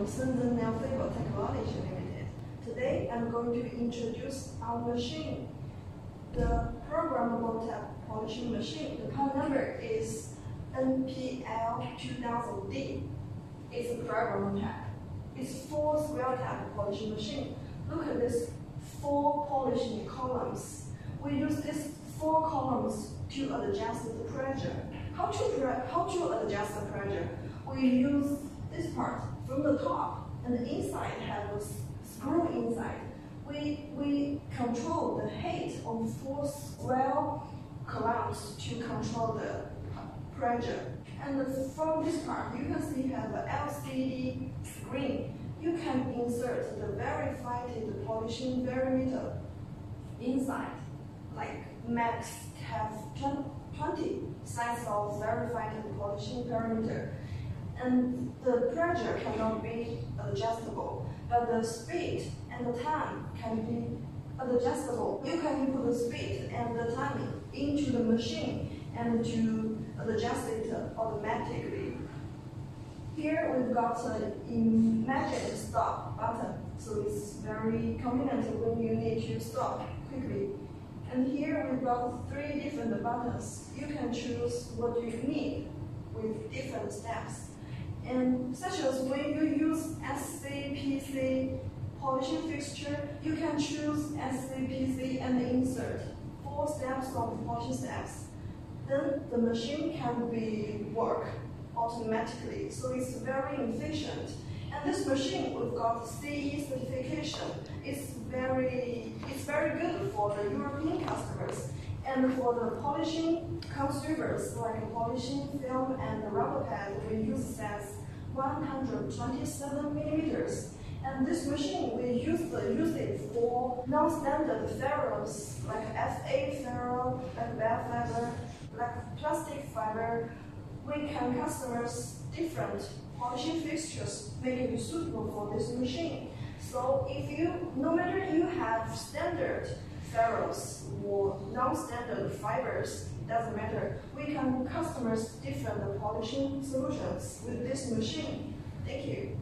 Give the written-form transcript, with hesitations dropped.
from Neofibo Technology Limited. Today I'm going to introduce our machine, the programmable tab polishing machine. The part number is NPL-2000D. It's a programmable tab. It's 4 square tab polishing machine. Look at this 4 polishing columns. We use these 4 columns to adjust the pressure. How to adjust the pressure? We use this part from the top, and the inside have a screw inside. We control the height of 4 square columns to control the pressure. And from this part, you can see have an LCD screen. You can insert the verified polishing parameter inside, like max have 20 size of verified polishing parameter. And the pressure cannot be adjustable, but the speed and the time can be adjustable. You can input the speed and the timing into the machine and to adjust it automatically. Here we've got an imagine stop button, so it's very convenient when you need to stop quickly. And here we've got 3 different buttons. You can choose what you need with different steps. And such as when you use SCPC polishing fixture, you can choose SCPC and insert 4 steps of polishing steps. Then the machine can be work automatically, so it's very efficient. And this machine, we've got CE certification. It's very good for the European customers. And for the polishing consumers, like polishing film and the rubber pad, we use as 127 millimeters. And this machine, we use it for non-standard ferrules, like FA ferrule, like bare fiber, like plastic fiber. We can customize different polishing fixtures, making it suitable for this machine. So no matter you have standard ferrules or non-standard fibers, doesn't matter. We can customize different polishing solutions with this machine. Thank you.